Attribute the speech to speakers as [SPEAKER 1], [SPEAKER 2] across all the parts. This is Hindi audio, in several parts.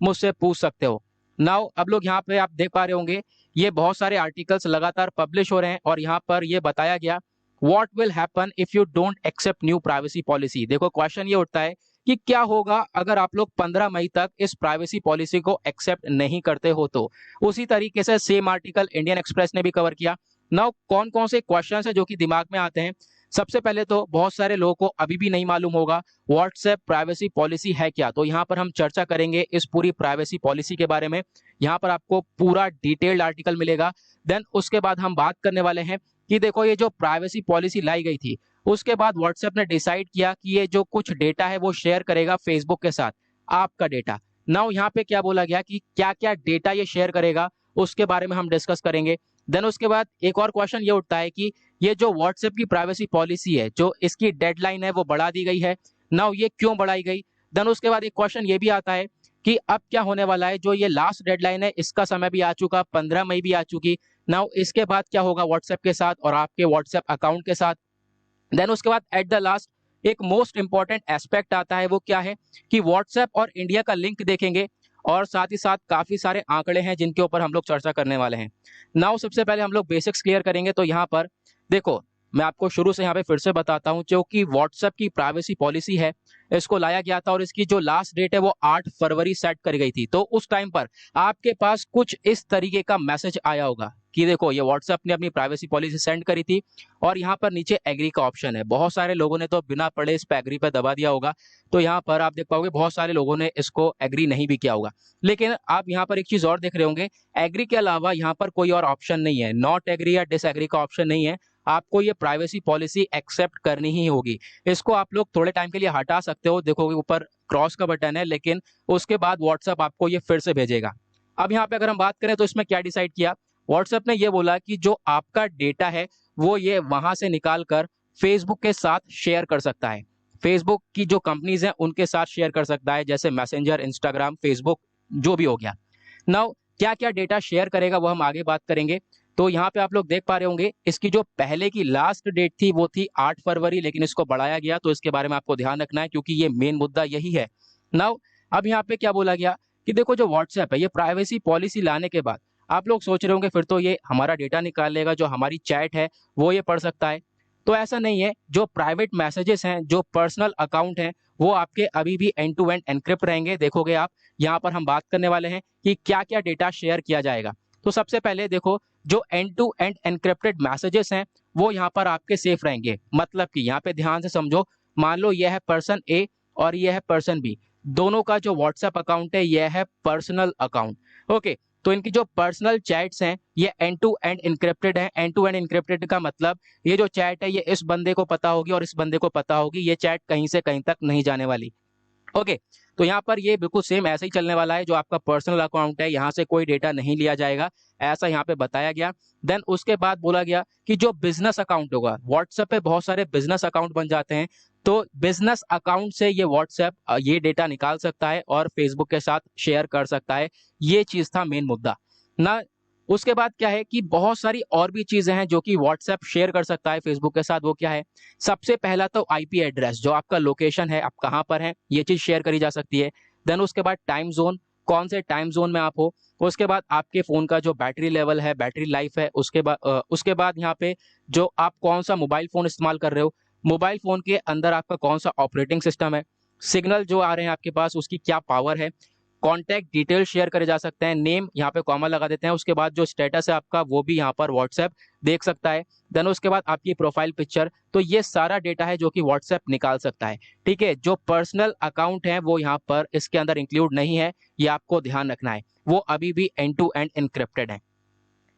[SPEAKER 1] मुझसे पूछ सकते हो। नाउ अब लोग यहाँ पे आप देख पा रहे होंगे ये बहुत सारे आर्टिकल्स लगातार पब्लिश हो रहे हैं और यहाँ पर ये बताया गया what will happen if you don't accept new privacy policy. देखो क्वेश्चन ये उठता है कि क्या होगा अगर आप लोग 15 मई तक इस प्राइवेसी पॉलिसी को एक्सेप्ट नहीं करते हो। तो उसी तरीके से सेम आर्टिकल इंडियन एक्सप्रेस ने भी कवर किया। नाउ कौन कौन से क्वेश्चन है जो कि दिमाग में आते हैं। सबसे पहले तो बहुत सारे लोगों को अभी भी नहीं मालूम होगा व्हाट्सएप प्राइवेसी पॉलिसी है क्या। तो यहाँ पर हम चर्चा करेंगे इस पूरी प्राइवेसी पॉलिसी के बारे में। यहाँ पर आपको पूरा डिटेल्ड आर्टिकल मिलेगा। देन उसके बाद हम बात करने वाले हैं कि देखो ये जो प्राइवेसी पॉलिसी लाई गई थी उसके बाद व्हाट्सएप ने डिसाइड किया कि ये जो कुछ डेटा है वो शेयर करेगा फेसबुक के साथ, आपका डेटा। नाउ यहाँ पे क्या बोला गया कि क्या क्या डेटा ये शेयर करेगा उसके बारे में हम डिस्कस करेंगे। देन उसके बाद एक और क्वेश्चन ये उठता है कि ये जो व्हाट्सएप की प्राइवेसी पॉलिसी है जो इसकी डेडलाइन है वो बढ़ा दी गई है। नाउ ये क्यों बढ़ाई गई। देन उसके बाद एक क्वेश्चन ये भी आता है कि अब क्या होने वाला है, जो ये लास्ट डेडलाइन है इसका समय भी आ चुका, 15 मई भी आ चुकी। नाउ इसके बाद क्या होगा व्हाट्सएप के साथ और आपके व्हाट्सएप अकाउंट के साथ। देन उसके बाद एट द लास्ट एक मोस्ट इंपॉर्टेंट एस्पेक्ट आता है, वो क्या है कि व्हाट्सएप और इंडिया का लिंक देखेंगे और साथ ही साथ काफी सारे आंकड़े हैं जिनके ऊपर हम लोग चर्चा करने वाले हैं। नाउ सबसे पहले हम लोग बेसिक्स क्लियर करेंगे। तो यहाँ पर देखो मैं आपको शुरू से यहाँ पे फिर से बताता हूँ, जो कि व्हाट्सएप की प्राइवेसी पॉलिसी है इसको लाया गया था और इसकी जो लास्ट डेट है वो 8 फरवरी सेट कर गई थी। तो उस टाइम पर आपके पास कुछ इस तरीके का मैसेज आया होगा कि देखो ये व्हाट्सएप ने अपनी प्राइवेसी पॉलिसी सेंड करी थी और यहाँ पर नीचे एग्री का ऑप्शन है। बहुत सारे लोगों ने तो बिना पढ़े इस पे एग्री पे दबा दिया होगा। तो यहाँ पर आप देख पाओगे बहुत सारे लोगों ने इसको एग्री नहीं भी किया होगा। लेकिन आप यहाँ पर एक चीज और देख रहे होंगे, एग्री के अलावा यहाँ पर कोई और ऑप्शन नहीं है, नॉट एग्री या डिसएग्री का ऑप्शन नहीं है। आपको ये प्राइवेसी पॉलिसी एक्सेप्ट करनी ही होगी। इसको आप लोग थोड़े टाइम के लिए हटा सकते हो, देखोगे ऊपर क्रॉस का बटन है, लेकिन उसके बाद व्हाट्सएप आपको ये फिर से भेजेगा। अब यहाँ पे अगर हम बात करें तो इसमें क्या डिसाइड किया, व्हाट्सएप ने ये बोला कि जो आपका डेटा है वो ये वहां से निकाल कर फेसबुक के साथ शेयर कर सकता है। फेसबुक की जो कंपनीज हैं उनके साथ शेयर कर सकता है, जैसे मैसेंजर, इंस्टाग्राम, फेसबुक जो भी हो गया। नाउ क्या क्या डेटा शेयर करेगा वो हम आगे बात करेंगे। तो यहाँ पे आप लोग देख पा रहे होंगे इसकी जो पहले की लास्ट डेट थी वो थी 8 फरवरी, लेकिन इसको बढ़ाया गया। तो इसके बारे में आपको ध्यान रखना है क्योंकि ये मेन मुद्दा यही है। नाउ अब यहाँ पे क्या बोला गया कि देखो जो व्हाट्सएप है ये प्राइवेसी पॉलिसी लाने के बाद आप लोग सोच रहे होंगे फिर तो ये हमारा डेटा निकाल लेगा, जो हमारी चैट है वो ये पढ़ सकता है। तो ऐसा नहीं है, जो प्राइवेट मैसेजेस हैं, जो पर्सनल अकाउंट हैं, वो आपके अभी भी एंड टू एंड एनक्रिप्ट रहेंगे। देखोगे आप यहाँ पर हम बात करने वाले हैं कि क्या क्या डेटा शेयर किया जाएगा। तो सबसे पहले देखो जो end to end encrypted messages हैं वो यहाँ पर आपके सेफ रहेंगे। मतलब कि यहाँ पे ध्यान से समझो, मान लो यह है पर्सन ए और यह है पर्सन बी, दोनों का जो व्हाट्सएप अकाउंट है यह है पर्सनल अकाउंट। ओके, तो इनकी जो पर्सनल चैट्स हैं ये एंड टू एंड इनक्रिप्टेड है। एंड टू एंड इनक्रिप्टेड का मतलब ये जो चैट है ये इस बंदे को पता होगी और इस बंदे को पता होगी, ये चैट कहीं से कहीं तक नहीं जाने वाली। ओके, तो यहाँ पर ये बिल्कुल सेम ऐसे ही चलने वाला है, जो आपका पर्सनल अकाउंट है यहाँ से कोई डेटा नहीं लिया जाएगा, ऐसा यहाँ पे बताया गया। देन उसके बाद बोला गया कि जो बिजनेस अकाउंट होगा, व्हाट्सएप पे बहुत सारे बिजनेस अकाउंट बन जाते हैं, तो बिजनेस अकाउंट से ये व्हाट्सएप ये डेटा निकाल सकता है और फेसबुक के साथ शेयर कर सकता है। ये चीज था मेन मुद्दा ना। उसके बाद क्या है कि बहुत सारी और भी चीजें हैं जो कि व्हाट्सएप शेयर कर सकता है फेसबुक के साथ। वो क्या है, सबसे पहला तो आईपी एड्रेस, जो आपका लोकेशन है, आप कहाँ पर हैं, ये चीज शेयर करी जा सकती है। देन उसके बाद टाइम जोन, कौन से टाइम जोन में आप हो। उसके बाद आपके फोन का जो बैटरी लेवल है, बैटरी लाइफ है। उसके बाद यहाँ पे जो आप कौन सा मोबाइल फोन इस्तेमाल कर रहे हो, मोबाइल फोन के अंदर आपका कौन सा ऑपरेटिंग सिस्टम है, सिग्नल जो आ रहे हैं आपके पास उसकी क्या पावर है, कॉन्टैक्ट डिटेल शेयर करे जा सकते हैं, नेम यहाँ पे कॉमा लगा देते हैं। उसके बाद जो स्टेटस है आपका वो भी यहाँ पर व्हाट्सएप देख सकता है। देन उसके बाद आपकी प्रोफाइल पिक्चर, तो ये सारा डेटा है जो कि व्हाट्सएप निकाल सकता है। ठीक है, जो पर्सनल अकाउंट है वो यहाँ पर इसके अंदर इंक्लूड नहीं है, ये आपको ध्यान रखना है, वो अभी भी एंड टू एंड एनक्रिप्टेड है।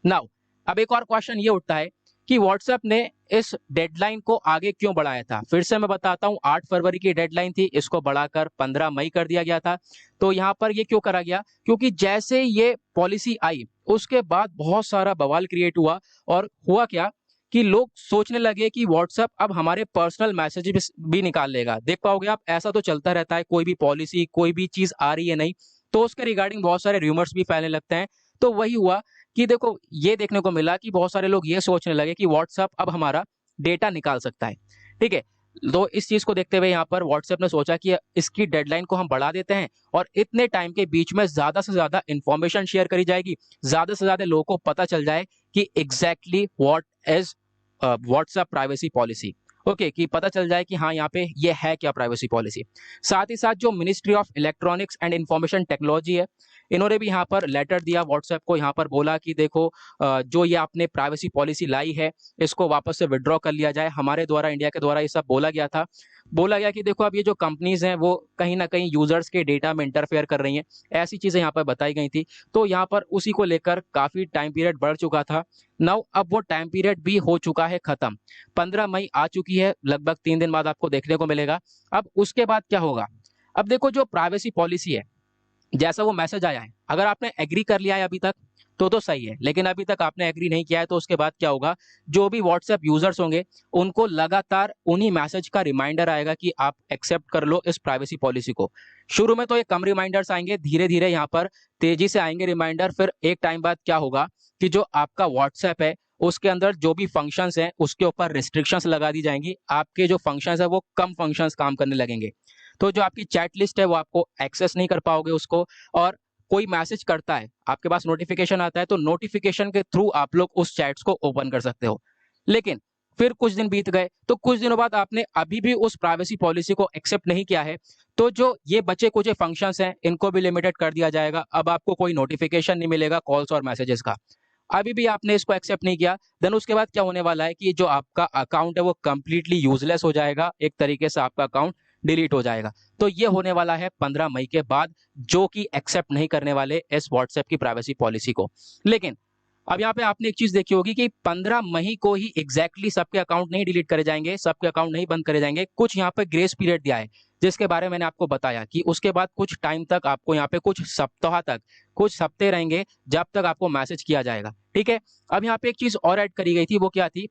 [SPEAKER 1] नाउ अब एक और क्वेश्चन ये उठता है कि व्हाट्सएप ने इस डेडलाइन को आगे क्यों बढ़ाया था। फिर से मैं बताता हूं, 8 फरवरी की डेडलाइन थी, इसको बढ़ाकर 15 मई कर दिया गया था। तो यहां पर ये क्यों करा गया, क्योंकि जैसे ये पॉलिसी आई उसके बाद बहुत सारा बवाल क्रिएट हुआ। और हुआ क्या कि लोग सोचने लगे कि व्हाट्सएप अब हमारे पर्सनल मैसेज भी निकाल लेगा। देख पाओगे आप, ऐसा तो चलता रहता है, कोई भी पॉलिसी कोई भी चीज आ रही है नहीं तो उसके रिगार्डिंग बहुत सारे रूमर्स भी फैलने लगते हैं। तो वही हुआ कि देखो ये देखने को मिला कि बहुत सारे लोग ये सोचने लगे कि व्हाट्सएप अब हमारा डेटा निकाल सकता है। ठीक है, तो इस चीज को देखते हुए यहाँ पर व्हाट्सएप ने सोचा कि इसकी डेडलाइन को हम बढ़ा देते हैं और इतने टाइम के बीच में ज्यादा से ज्यादा इंफॉर्मेशन शेयर करी जाएगी, ज्यादा से ज्यादा लोगों को पता चल जाए कि exactly what is WhatsApp privacy policy. Okay, कि पता चल जाए कि हाँ यहाँ पे ये है क्या प्राइवेसी पॉलिसी। साथ ही साथ जो ministry of electronics and information technology है, इन्होंने भी यहाँ पर लेटर दिया व्हाट्सएप को, यहाँ पर बोला कि देखो जो ये आपने प्राइवेसी पॉलिसी लाई है इसको वापस से विड्रॉ कर लिया जाए। हमारे द्वारा, इंडिया के द्वारा ये सब बोला गया था। बोला गया कि देखो अब ये जो कंपनीज हैं वो कहीं ना कहीं यूजर्स के डेटा में इंटरफेयर कर रही हैं, ऐसी चीजें यहाँ पर बताई गई थी। तो यहाँ पर उसी को लेकर काफी टाइम पीरियड बढ़ चुका था। नाउ अब वो टाइम पीरियड भी हो चुका है खत्म, 15 मई आ चुकी है, लगभग 3 दिन बाद आपको देखने को मिलेगा। अब उसके बाद क्या होगा? अब देखो जो प्राइवेसी पॉलिसी है, जैसा वो मैसेज आया है, अगर आपने एग्री कर लिया है अभी तक तो सही है, लेकिन अभी तक आपने एग्री नहीं किया है तो उसके बाद क्या होगा? जो भी व्हाट्सएप यूजर्स होंगे उनको लगातार उन्हीं मैसेज का रिमाइंडर आएगा कि आप एक्सेप्ट कर लो इस प्राइवेसी पॉलिसी को। शुरू में तो ये कम रिमाइंडर्स आएंगे, धीरे धीरे यहाँ पर तेजी से आएंगे रिमाइंडर। फिर एक टाइम बाद क्या होगा कि जो आपका व्हाट्सएप है उसके अंदर जो भी फंक्शंस हैं उसके ऊपर रिस्ट्रिक्शंस लगा दी जाएंगी, आपके जो फंक्शंस है वो कम फंक्शंस काम करने लगेंगे। तो जो आपकी चैट लिस्ट है वो आपको एक्सेस नहीं कर पाओगे उसको, और कोई मैसेज करता है, आपके पास नोटिफिकेशन आता है तो नोटिफिकेशन के थ्रू आप लोग उस चैट्स को ओपन कर सकते हो। लेकिन फिर कुछ दिन बीत गए तो कुछ दिनों बाद आपने अभी भी उस प्राइवेसी पॉलिसी को एक्सेप्ट नहीं किया है, तो जो ये बचे कुछ फंक्शंस हैं इनको भी लिमिटेड कर दिया जाएगा। अब आपको कोई नोटिफिकेशन नहीं मिलेगा कॉल्स और मैसेजेस का। अभी भी आपने इसको एक्सेप्ट नहीं किया, देन उसके बाद क्या होने वाला है कि जो आपका अकाउंट है वो कंप्लीटली यूजलेस हो जाएगा, एक तरीके से आपका अकाउंट डिलीट हो जाएगा। तो ये होने वाला है 15 मई के बाद, जो कि एक्सेप्ट नहीं करने वाले इस व्हाट्सएप की प्राइवेसी पॉलिसी को। लेकिन अब यहाँ पे आपने एक चीज देखी होगी कि 15 मई को ही एग्जैक्टली सबके अकाउंट नहीं डिलीट करे जाएंगे, सबके अकाउंट नहीं बंद करे जाएंगे। कुछ यहाँ पे ग्रेस पीरियड दिया है जिसके बारे में मैंने आपको बताया कि उसके बाद कुछ टाइम तक आपको यहाँ पे कुछ सप्ताह तक, कुछ हफ्ते रहेंगे जब तक आपको मैसेज किया जाएगा। ठीक है, अब यहाँ पे एक चीज और ऐड करी गई थी, वो क्या थी?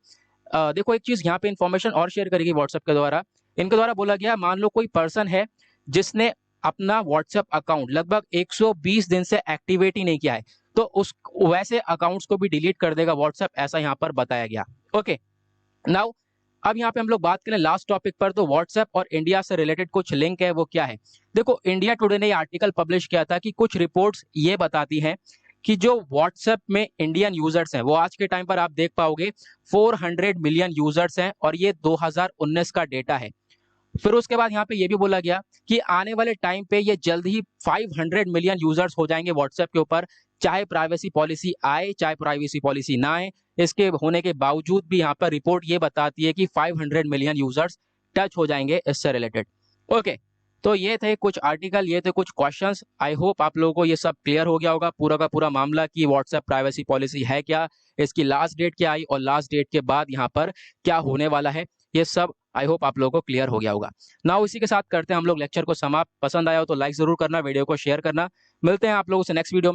[SPEAKER 1] देखो एक चीज यहाँ पे इंफॉर्मेशन और शेयर करी गई व्हाट्सएप के द्वारा। इनके द्वारा बोला गया, मान लो कोई पर्सन है जिसने अपना व्हाट्सएप अकाउंट लगभग 120 दिन से एक्टिवेट ही नहीं किया है, तो उस वैसे अकाउंट्स को भी डिलीट कर देगा व्हाट्सएप, ऐसा यहाँ पर बताया गया। ओके, नाउ अब यहाँ पे हम लोग बात करें लास्ट टॉपिक पर, तो व्हाट्सएप और इंडिया से रिलेटेड कुछ लिंक है, वो क्या है? देखो इंडिया टुडे ने ये आर्टिकल पब्लिश किया था कि कुछ रिपोर्ट्स ये बताती हैं कि जो व्हाट्सएप में इंडियन यूजर्स हैं वो आज के टाइम पर आप देख पाओगे 400 मिलियन यूजर्स हैं, और ये 2019 का डेटा है। फिर उसके बाद यहाँ पे ये भी बोला गया कि आने वाले टाइम पे ये जल्द ही 500 मिलियन यूजर्स हो जाएंगे व्हाट्सएप के ऊपर, चाहे प्राइवेसी पॉलिसी आए चाहे प्राइवेसी पॉलिसी ना आए। इसके होने के बावजूद भी यहाँ पर रिपोर्ट ये बताती है कि 500 मिलियन यूजर्स टच हो जाएंगे इससे रिलेटेड। ओके, तो ये थे कुछ आर्टिकल, ये थे कुछ क्वेश्चंस। आई होप आप लोगों को ये सब क्लियर हो गया होगा, पूरा का पूरा मामला कि व्हाट्सएप प्राइवेसी पॉलिसी है क्या, इसकी लास्ट डेट क्या आई और लास्ट डेट के बाद यहाँ पर क्या होने वाला है, ये सब आई होप आप लोगों को क्लियर हो गया होगा। ना इसी के साथ करते हैं हम लोग लेक्चर को समाप्त। पसंद आया हो तो लाइक जरूर करना, वीडियो को शेयर करना। मिलते हैं आप लोगों से नेक्स्ट वीडियो में।